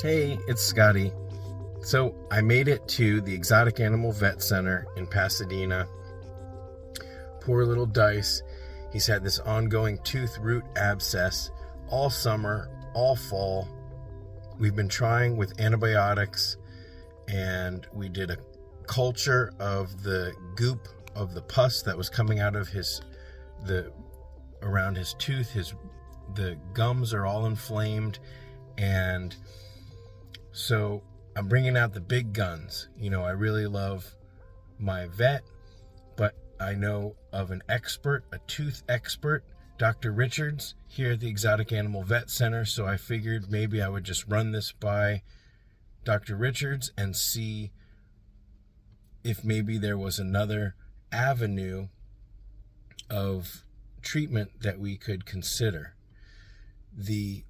Hey, it's Scotty. So I made it to the Exotic Animal Vet Center in Pasadena. Poor little Dice. He's had this ongoing tooth root abscess all summer, all fall. We've been trying with antibiotics, and we did a culture of the goop of the pus that was coming out of around his tooth. The gums are all inflamed, and so I'm bringing out the big guns. I really love my vet, but I know of an expert, a tooth expert, Dr. Richards, here at the Exotic Animal Vet Center. So I figured maybe I would just run this by Dr. Richards and see if maybe there was another avenue of treatment that we could consider. The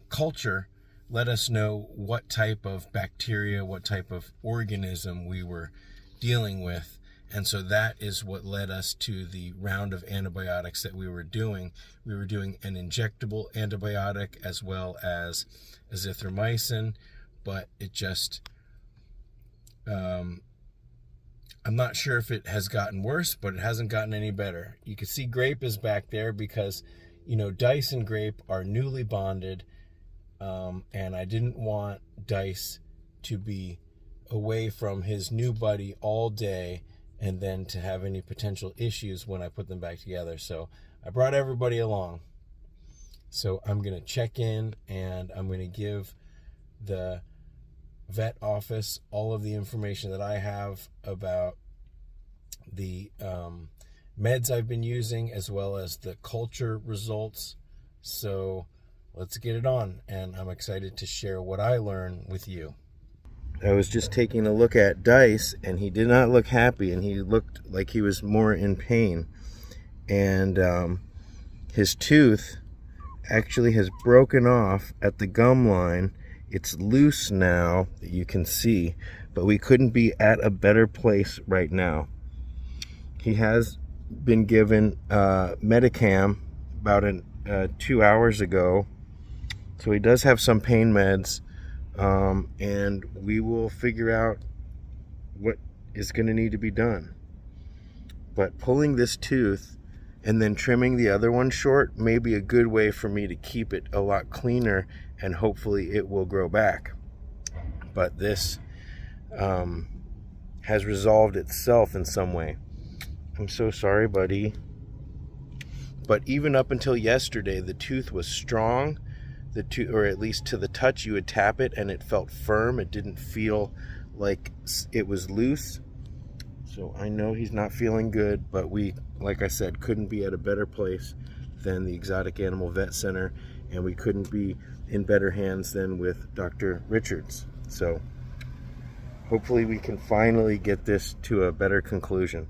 culture let us know what type of bacteria, what type of organism we were dealing with. And so that is what led us to the round of antibiotics that we were doing. We were doing an injectable antibiotic as well as azithromycin, but it just, I'm not sure if it has gotten worse, but it hasn't gotten any better. You can see Grape is back there because, Dice and Grape are newly bonded, and I didn't want Dice to be away from his new buddy all day and then to have any potential issues when I put them back together. So I brought everybody along. So I'm going to check in, and I'm going to give the vet office all of the information that I have about the meds I've been using, as well as the culture results. So let's get it on, and I'm excited to share what I learn with you. I was just taking a look at Dice, and he did not look happy, and he looked like he was more in pain. And his tooth actually has broken off at the gum line. It's loose now, you can see, but we couldn't be at a better place right now. He has been given Medicam about 2 hours ago, so he does have some pain meds. And we will figure out what is going to need to be done. But pulling this tooth and then trimming the other one short may be a good way for me to keep it a lot cleaner, and hopefully it will grow back. But this has resolved itself in some way. I'm so sorry, buddy. But even up until yesterday, the tooth was strong. Or at least to the touch, you would tap it and it felt firm. It didn't feel like it was loose. So I know he's not feeling good, but we, like I said, couldn't be at a better place than the Exotic Animal Vet Center, and we couldn't be in better hands than with Dr. Richards. So hopefully we can finally get this to a better conclusion.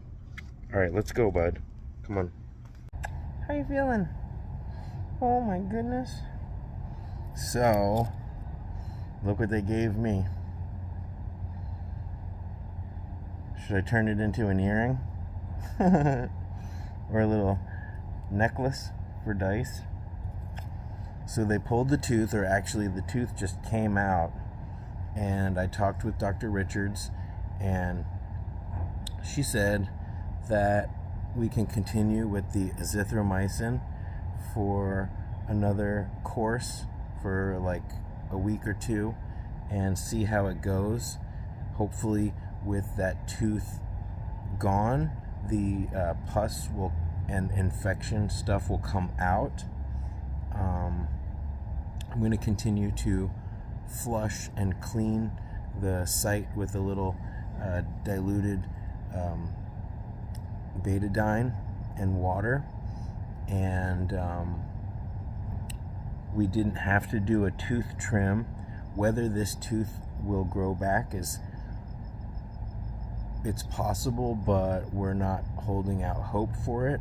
All right, let's go, bud. Come on. How you feeling? Oh my goodness. So, look what they gave me. Should I turn it into an earring? Or a little necklace for Dice? So they pulled the tooth, or actually the tooth just came out. And I talked with Dr. Richards, and she said that we can continue with the azithromycin for another course for like a week or two and see how it goes. Hopefully with that tooth gone, the pus will and infection stuff will come out. I'm going to continue to flush and clean the site with a little diluted betadine and water, and we didn't have to do a tooth trim. Whether this tooth will grow back it's possible, but we're not holding out hope for it.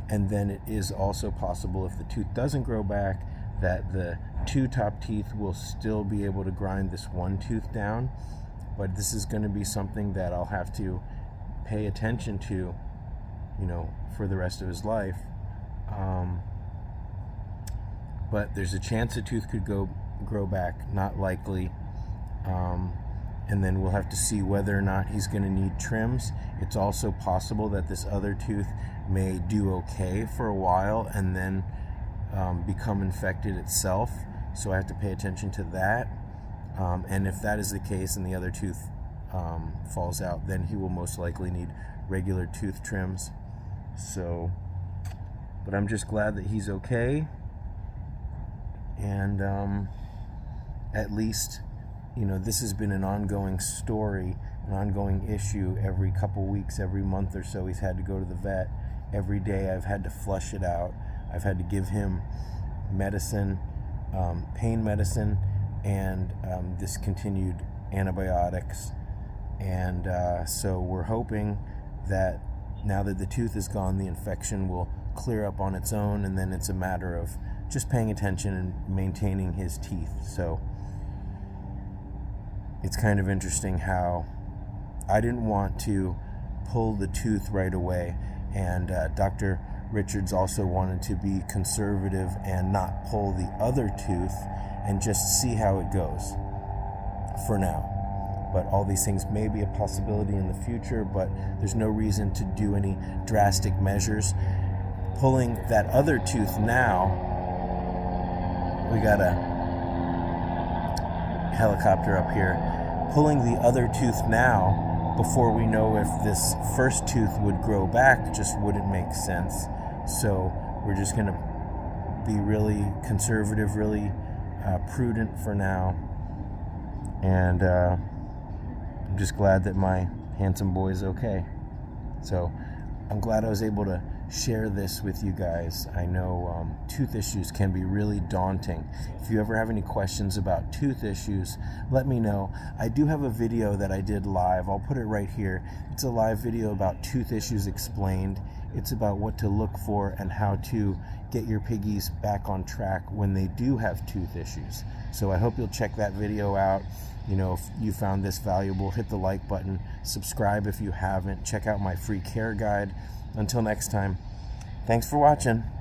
And then it is also possible, if the tooth doesn't grow back, that the two top teeth will still be able to grind this one tooth down. But this is going to be something that I'll have to pay attention to, for the rest of his life. But there's a chance a tooth could go grow back, not likely. And then we'll have to see whether or not he's going to need trims. It's also possible that this other tooth may do okay for a while and then become infected itself. So I have to pay attention to that. And if that is the case and the other tooth falls out, then he will most likely need regular tooth trims. So, but I'm just glad that he's okay. And at least, you know, this has been an ongoing story, an ongoing issue. Every couple weeks, every month or so, he's had to go to the vet. Every day I've had to flush it out. I've had to give him medicine, pain medicine, and discontinued antibiotics. And so we're hoping that now that the tooth is gone, the infection will clear up on its own, and then it's a matter of just paying attention and maintaining his teeth. So it's kind of interesting how I didn't want to pull the tooth right away, and Dr. Richards also wanted to be conservative and not pull the other tooth and just see how it goes for now. But all these things may be a possibility in the future, but there's no reason to do any drastic measures. Pulling that other tooth now, we got a helicopter up here. Pulling the other tooth now, before we know if this first tooth would grow back, just wouldn't make sense. So we're just going to be really conservative, really prudent for now. And I'm just glad that my handsome boy is okay. So I'm glad I was able to share this with you guys. I know tooth issues can be really daunting. If you ever have any questions about tooth issues, let me know. I do have a video that I did live. I'll put it right here. It's a live video about tooth issues explained. It's about what to look for and how to get your piggies back on track when they do have tooth issues. So I hope you'll check that video out. You know, if you found this valuable, hit the like button, subscribe if you haven't, check out my free care guide. Until next time, thanks for watching.